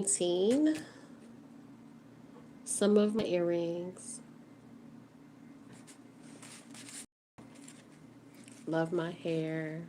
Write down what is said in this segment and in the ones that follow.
painting some of my earrings. Love my hair.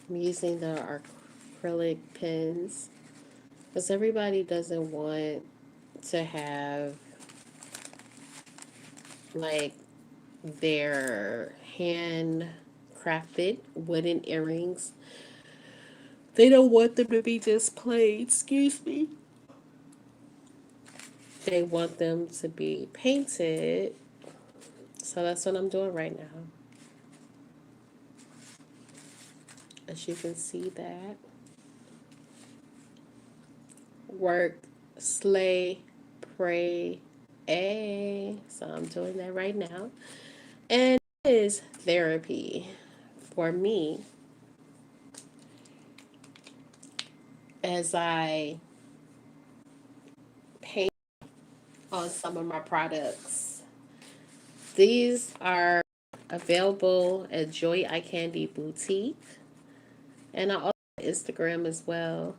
I'm using the acrylic pens because everybody doesn't want to have like their handcrafted wooden earrings. They don't want them to be just plain, excuse me. They want them to be painted. So that's what I'm doing right now. As you can see that. Work, slay, pray, a. So I'm doing that right now. And it is therapy for me as I paint on some of my products. These are available at Joy Eye Candy Boutique. And I also have Instagram as well.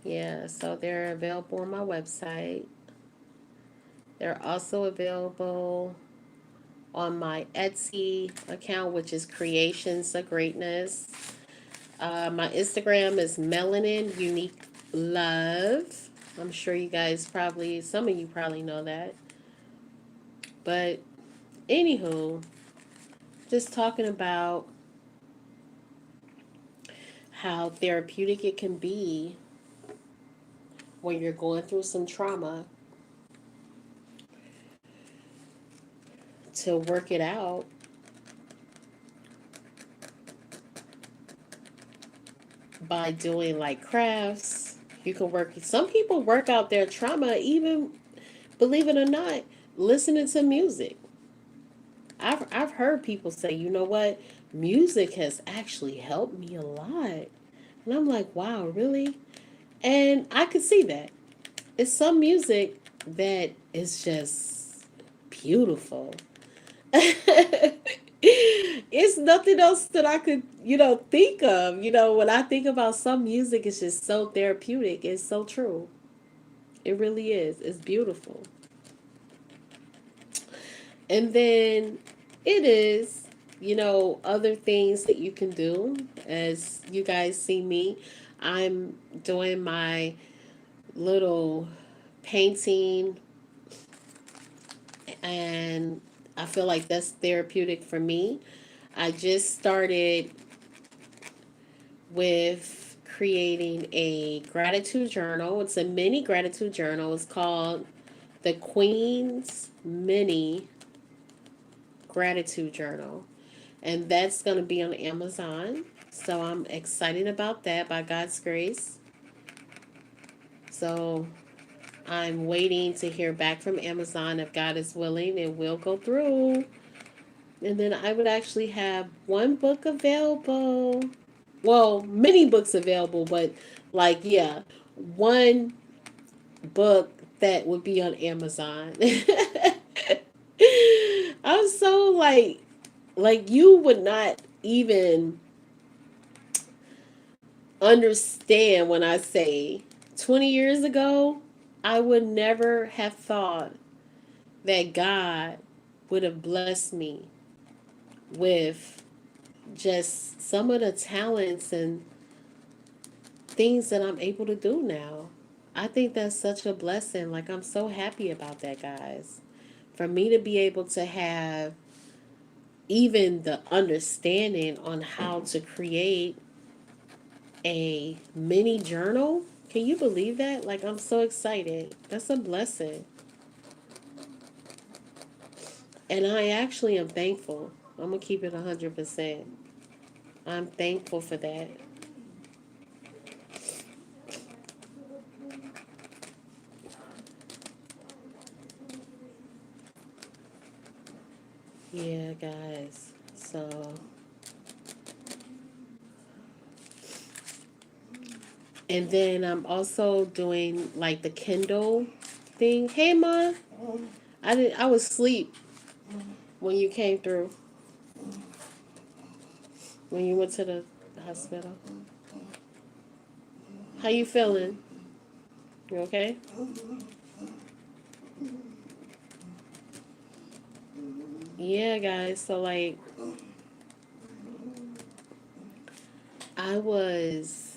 Yeah, so they're available on my website. They're also available on my Etsy account, which is Creations of Greatness. My Instagram is Melanin Unique Love. I'm sure you guys probably, some of you probably know that. But anywho, just talking about how therapeutic it can be when you're going through some trauma to work it out by doing like crafts. You can work, some people work out their trauma, even believe it or not, listening to music. I've heard people say, you know what, music has actually helped me a lot. And I'm like, wow, really? And I could see that. It's some music that is just beautiful. It's nothing else that I could, think of. When I think about some music, it's just so therapeutic. It's so true. It really is. It's beautiful. And then it is, other things that you can do. As you guys see me, I'm doing my little painting, and I feel like that's therapeutic for me. I just started with creating a gratitude journal. It's a mini gratitude journal. It's called the Queen's Mini Gratitude Journal. And that's going to be on Amazon. So I'm excited about that by God's grace. So I'm waiting to hear back from Amazon. If God is willing, it will go through. And then I would actually have one book available. Well, many books available, but like, yeah, one book that would be on Amazon. I'm so like you would not even understand when I say 20 years ago, I would never have thought that God would have blessed me with just some of the talents and things that I'm able to do now. I think that's such a blessing. Like, I'm so happy about that, guys. For me to be able to have even the understanding on how to create a mini journal. Can you believe that? Like, I'm so excited. That's a blessing. And I actually am thankful. I'm going to keep it 100%. I'm thankful for that. Yeah, guys. So, and then I'm also doing like the Kindle thing. Hey, Ma. I was asleep. when you came through, when you went to the hospital. How you feeling? You okay? Yeah, guys. So like, I was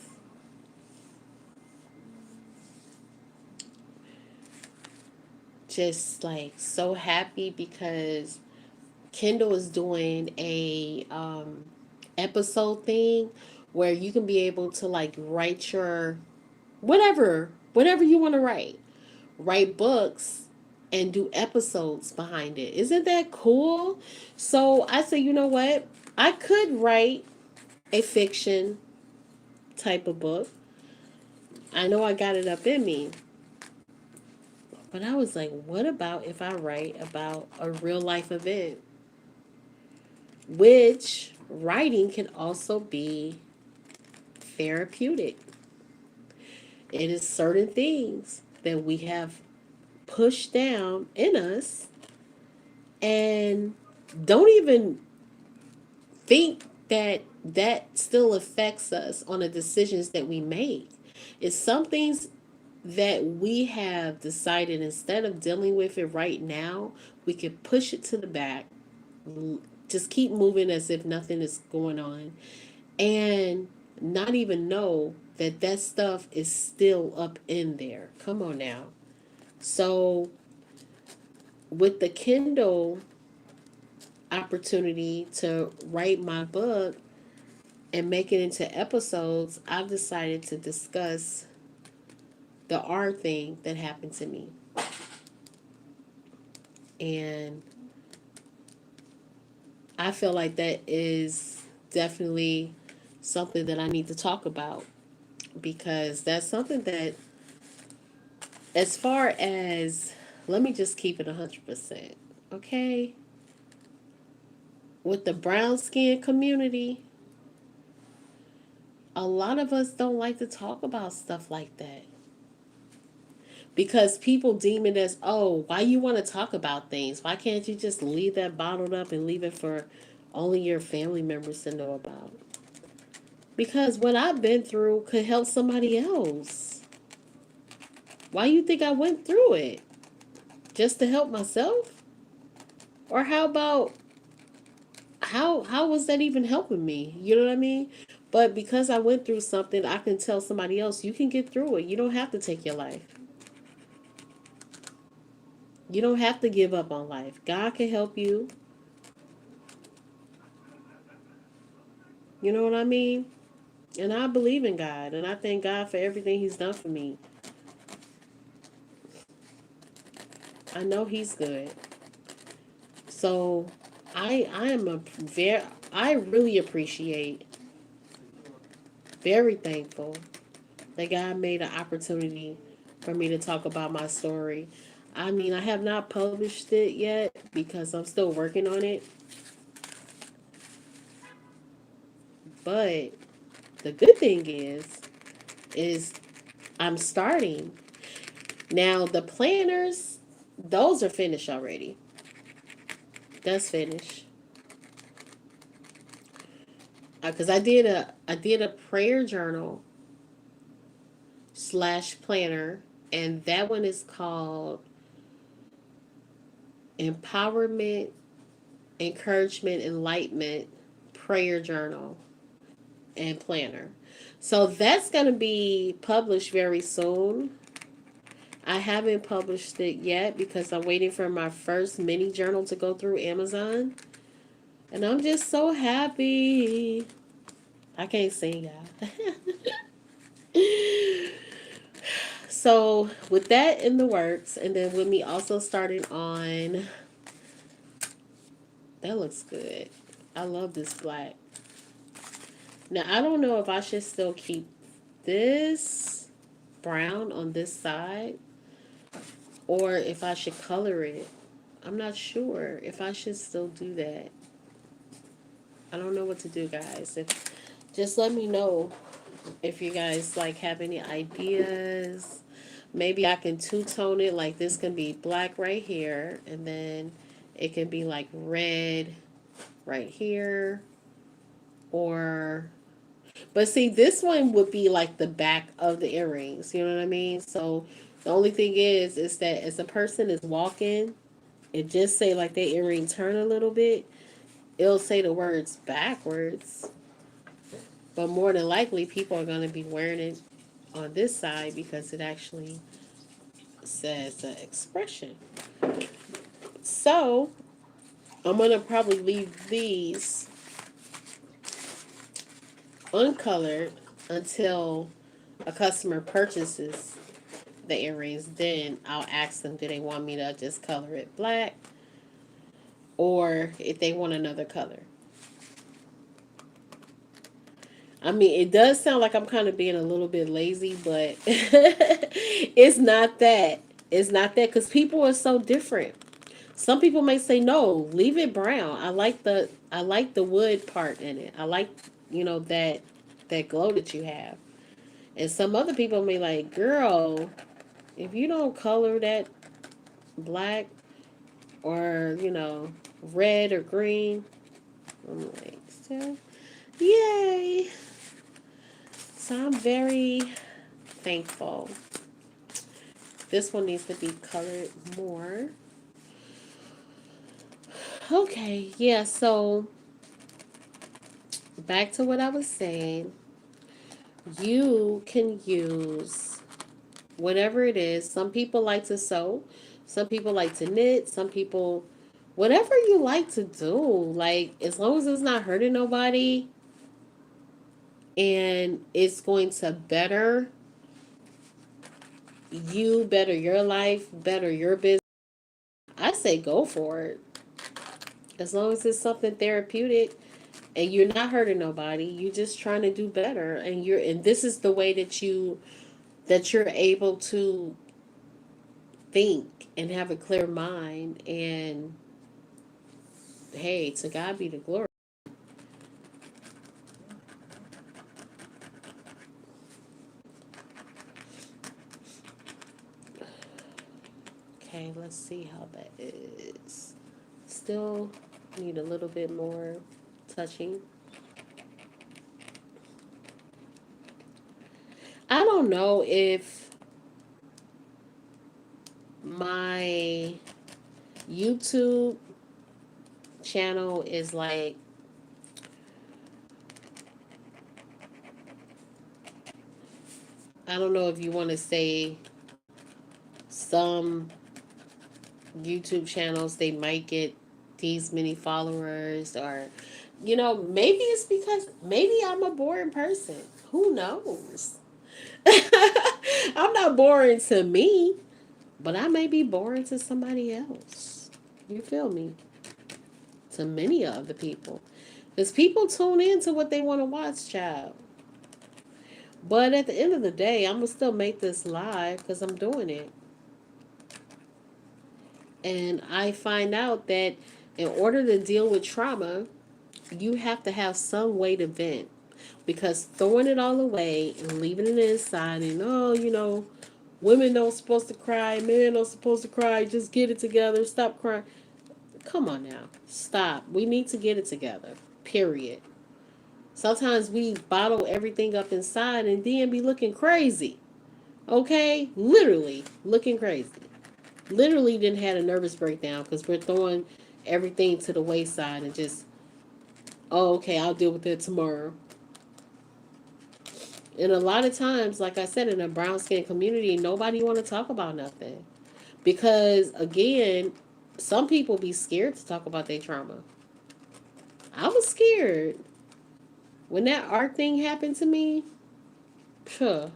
just like so happy because Kindle is doing a episode thing where you can be able to like write your whatever you want to write books and do episodes behind it. Isn't that cool? So I said, you know what? I could write a fiction type of book. I know I got it up in me. But I was like, what about if I write about a real life event? Which writing can also be therapeutic. It is certain things that we have pushed down in us and don't even think that that still affects us on the decisions that we make. It's some things that we have decided instead of dealing with it right now, we can push it to the back, just keep moving as if nothing is going on, and not even know that that stuff is still up in there. Come on now. So, with the Kindle opportunity to write my book and make it into episodes, I've decided to discuss the R thing that happened to me. And I feel like that is definitely something that I need to talk about because that's something that, as far as, let me just keep it 100%, okay? With the brown skin community, a lot of us don't like to talk about stuff like that because people deem it as, oh, why you want to talk about things? Why can't you just leave that bottled up and leave it for only your family members to know about? Because what I've been through could help somebody else. Why you think I went through it? Just to help myself? Or how about how was that even helping me? You know what I mean? But because I went through something, I can tell somebody else you can get through it. You don't have to take your life. You don't have to give up on life. God can help you. You know what I mean? And I believe in God, and I thank God for everything He's done for me. I know He's good. So I am a very I really appreciate, very thankful that God made an opportunity for me to talk about my story. I mean, I have not published it yet because I'm still working on it. But the good thing is I'm starting. Now the planners, those are finished already. That's finished. Cause I did a prayer journal slash planner, and that one is called Empowerment, Encouragement, Enlightenment Prayer Journal and Planner. So that's going to be published very soon. I haven't published it yet because I'm waiting for my first mini journal to go through Amazon. And I'm just so happy. I can't sing, y'all. So, with that in the works, and then with me also starting on, that looks good. I love this black. Now, I don't know if I should still keep this brown on this side or if I should color it. I'm not sure if I should still do that. I don't know what to do, guys. Just let me know if you guys like have any ideas. Maybe I can two-tone it, like this can be black right here, and then It can be like red right here, or but see, this one would be like the back of the earrings. You know what I mean? So the only thing is that as a person is walking, it just say like their earring turn a little bit. It'll say the words backwards, but more than likely, people are going to be wearing it on this side because it actually says the expression. So I'm going to probably leave these uncolored until a customer purchases the earrings. Then I'll ask them, do they want me to just color it black or if they want another color. I mean, it does sound like I'm kind of being a little bit lazy, but it's not that. It's not that because people are so different. Some people may say no, leave it brown. I like the wood part in it. I like that glow that you have. And some other people may like, girl, if you don't color that black or red or green, I'm like, so yay. So I'm very thankful. This one needs to be colored more. Okay, yeah, so back to what I was saying. You can use whatever it is. Some people like to sew, some people like to knit, some people, whatever you like to do, like as long as it's not hurting nobody and it's going to better you, better your life, better your business, I say go for it. As long as it's something therapeutic and you're not hurting nobody, you're just trying to do better, and this is the way that you're able to think and have a clear mind, and hey, to God be the glory. Okay, let's see how that is. Still need a little bit more touching. I don't know if my YouTube channel is like, I don't know if you want to say some YouTube channels, they might get these many followers, or maybe it's because maybe I'm a boring person. Who knows? I'm not boring to me, but I may be boring to somebody else. You feel me? To many of the people. Because people tune in to what they want to watch, child. But at the end of the day, I'm going to still make this live because I'm doing it. And I find out that in order to deal with trauma, you have to have some way to vent. Because throwing it all away and leaving it inside, and women don't supposed to cry, men don't supposed to cry, just get it together, stop crying. Come on now. Stop. We need to get it together. Period. Sometimes we bottle everything up inside and then be looking crazy. Okay? Literally looking crazy. Literally didn't had a nervous breakdown because we're throwing everything to the wayside and just, oh, okay, I'll deal with it tomorrow. And a lot of times, like I said, in a brown skin community, nobody want to talk about nothing. Because again, some people be scared to talk about their trauma. I was scared. When that art thing happened to me, phew,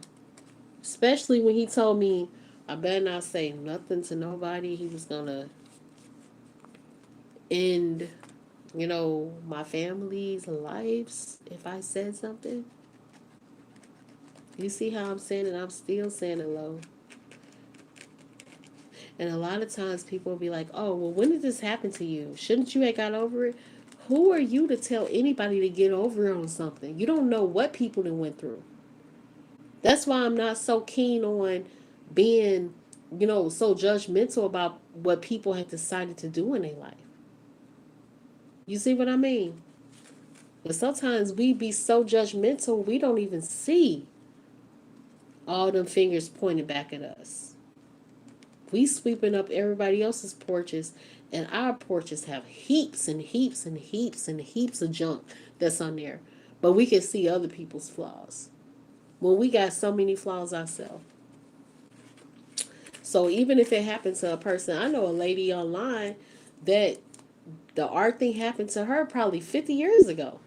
especially when he told me I better not say nothing to nobody. He was gonna end, my family's lives if I said something. You see how I'm saying it? I'm still saying it low. And a lot of times people will be like, oh, well, when did this happen to you? Shouldn't you have got over it? Who are you to tell anybody to get over on something? You don't know what people have went through. That's why I'm not so keen on being, so judgmental about what people have decided to do in their life. You see what I mean? But sometimes we be so judgmental, we don't even see all them fingers pointing back at us. We sweeping up everybody else's porches, and our porches have heaps and heaps and heaps and heaps of junk that's on there. But we can see other people's flaws when we got so many flaws ourselves. So even if it happened to a person, I know a lady online that the art thing happened to her probably 50 years ago.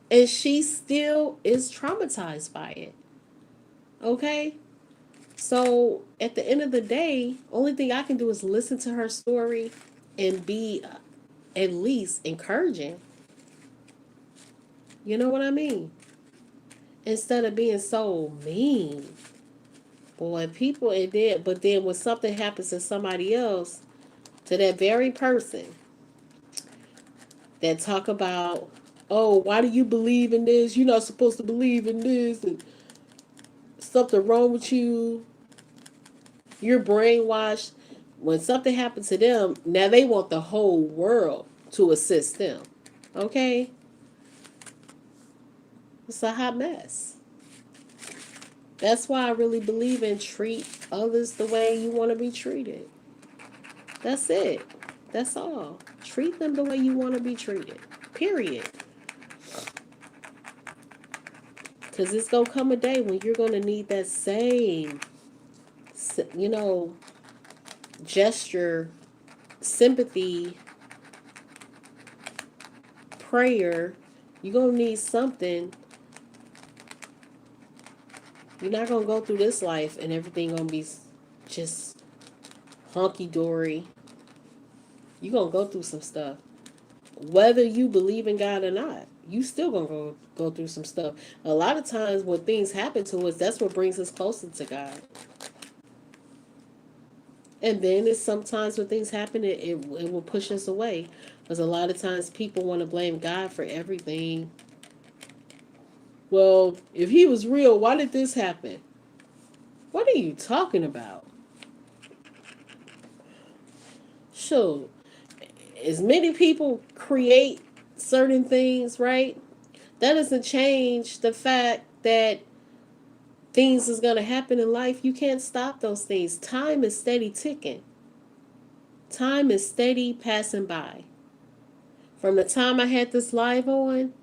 And she still is traumatized by it. Okay? So at the end of the day, only thing I can do is listen to her story and be at least encouraging. You know what I mean? Instead of being so mean. Boy, people it did, but then when something happens to somebody else, to that very person that talk about, oh, why do you believe in this? You're not supposed to believe in this, and something wrong with you. You're brainwashed. When something happens to them, now they want the whole world to assist them. Okay? It's a hot mess. That's why I really believe in treat others the way you want to be treated. That's it. That's all. Treat them the way you want to be treated. Period. Because it's going to come a day when you're going to need that same, you know, gesture, sympathy, prayer. You're going to need something. You're not going to go through this life and everything going to be just hunky-dory. You're going to go through some stuff. Whether you believe in God or not, you still going to go through some stuff. A lot of times when things happen to us, that's what brings us closer to God. And then it's sometimes when things happen, it will push us away. Because a lot of times people want to blame God for everything. Well, if he was real, why did this happen? What are you talking about? Sure. As many people create certain things, right? That doesn't change the fact that things is going to happen in life. You can't stop those things. Time is steady ticking. Time is steady passing by. From the time I had this live on,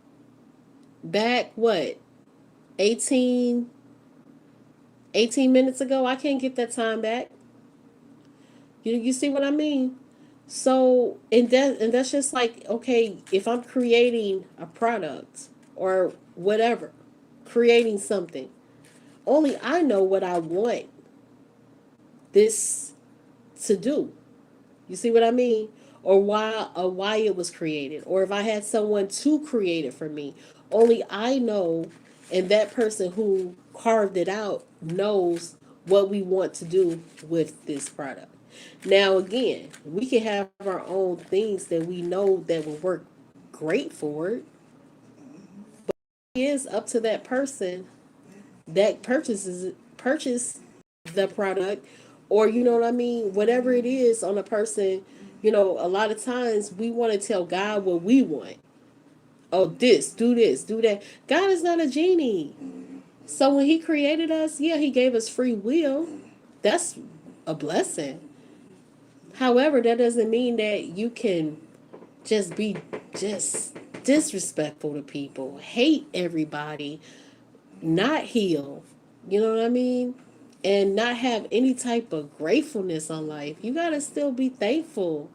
back what, 18, 18 minutes ago, I can't get that time back. You see what I mean? So, and that's just like, okay, if I'm creating a product or whatever, creating something, only I know what I want this to do. You see what I mean? Or why it was created, or if I had someone to create it for me, only I know, and that person who carved it out knows what we want to do with this product. Now again, we can have our own things that we know that will work great for it. It is up to that person that purchase the product, or you know what I mean, whatever it is on a person. A lot of times we want to tell God what we want. Oh, this, do that. God is not a genie. So when he created us, yeah, he gave us free will. That's a blessing. However, that doesn't mean that you can just be just disrespectful to people, hate everybody, not heal. You know what I mean? And not have any type of gratefulness on life. You got to still be thankful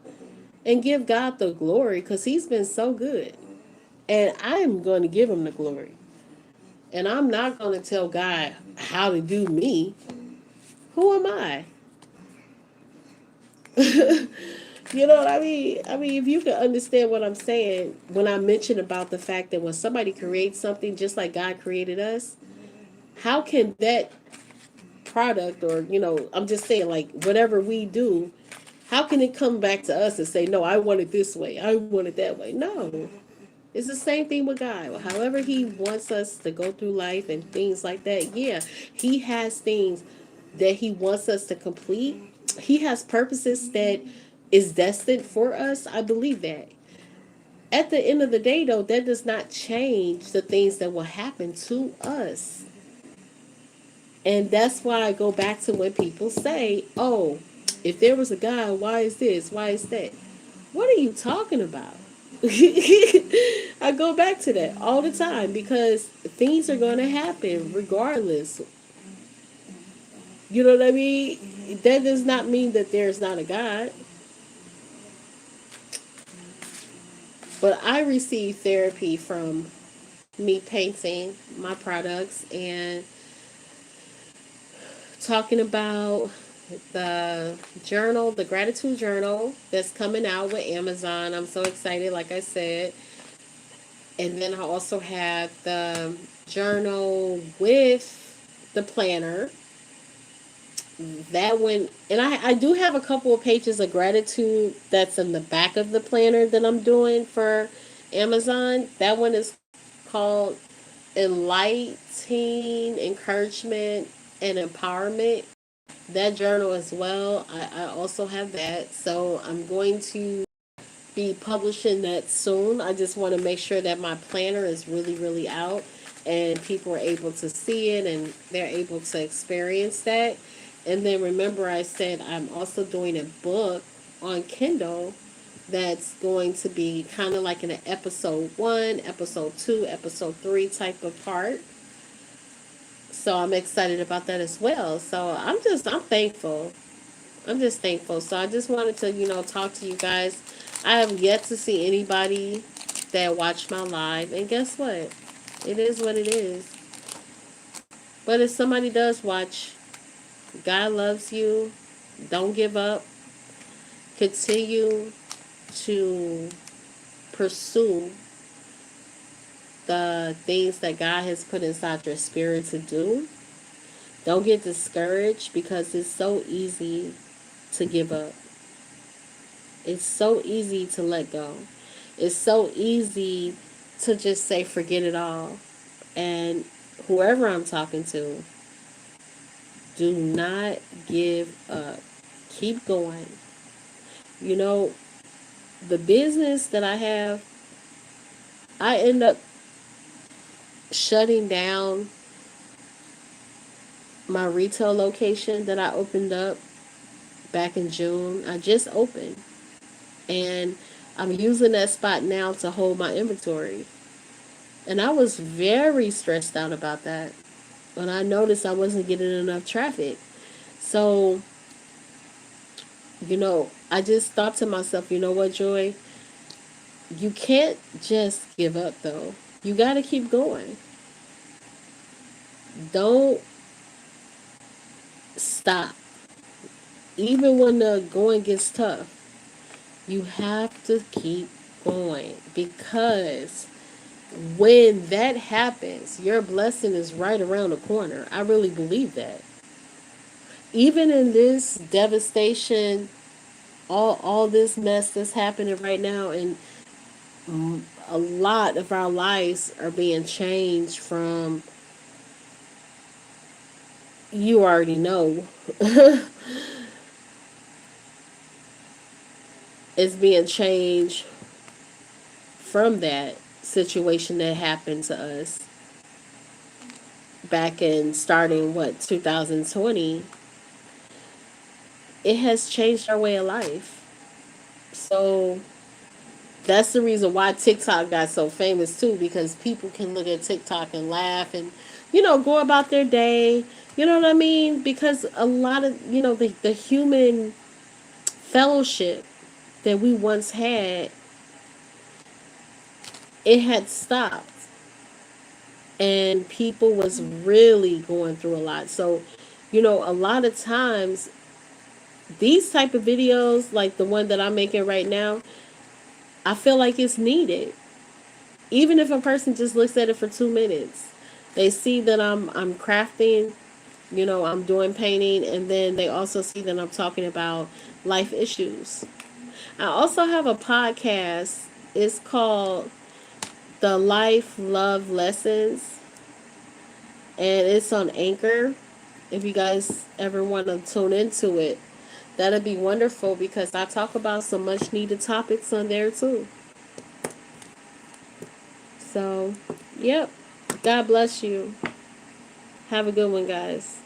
and give God the glory because he's been so good. And I'm going to give him the glory. And I'm not going to tell God how to do me. Who am I? You know what I mean? I mean, if you can understand what I'm saying when I mention about the fact that when somebody creates something just like God created us, how can that product, or I'm just saying, like, whatever we do, how can it come back to us and say, no, I want it this way, I want it that way? No. It's the same thing with God. However he wants us to go through life and things like that, yeah, he has things that he wants us to complete. He has purposes that is destined for us. I believe that. At the end of the day, though, that does not change the things that will happen to us. And that's why I go back to when people say, oh, if there was a God, why is this? Why is that? What are you talking about? I go back to that all the time because things are going to happen regardless. You know what I mean? That does not mean that there's not a God. But I receive therapy from me painting my products and talking about the journal, the gratitude journal that's coming out with Amazon. I'm so excited, like I said. And then I also have the journal with the planner. That one, and I do have a couple of pages of gratitude that's in the back of the planner that I'm doing for Amazon. That one is called Enlightening Encouragement and Empowerment. That journal as well. I also have that. So I'm going to be publishing that soon. I just want to make sure that my planner is really, really out and people are able to see it and they're able to experience that. And then remember, I said I'm also doing a book on Kindle that's going to be kind of like in an episode one, episode two, episode three type of part. So I'm excited about that as well. So I'm thankful. I'm just thankful. So I just wanted to, talk to you guys. I have yet to see anybody that watched my live. And guess what? It is what it is. But if somebody does watch, God loves you. Don't give up. Continue to pursue the things that God has put inside your spirit to do. Don't get discouraged because it's so easy to give up. It's so easy to let go. It's so easy to just say, forget it all. And whoever I'm talking to, do not give up. Keep going. You know, the business that I have, I end up shutting down my retail location that I opened up back in June. I just opened. And I'm using that spot now to hold my inventory. And I was very stressed out about that when I noticed I wasn't getting enough traffic. So, I just thought to myself, you know what, Joy? You can't just give up, though. You got to keep going. Don't stop. Even when the going gets tough, you have to keep going because when that happens, your blessing is right around the corner. I really believe that. Even in this devastation, all this mess that's happening right now, and a lot of our lives are being changed from, you already know, it's being changed from that situation that happened to us back in starting 2020. It has changed our way of life. So that's the reason why TikTok got so famous too, because people can look at TikTok and laugh and, go about their day. You know what I mean? Because a lot of, the human fellowship that we once had, it had stopped. And people was really going through a lot. So, a lot of times these type of videos, like the one that I'm making right now, I feel like it's needed. Even if a person just looks at it for 2 minutes, they see that I'm crafting, I'm doing painting, and then they also see that I'm talking about life issues. I also have a podcast. It's called The Life Love Lessons, and it's on Anchor. If you guys ever want to tune into it, that'd be wonderful because I talk about some much needed topics on there too. So, yep. God bless you. Have a good one, guys.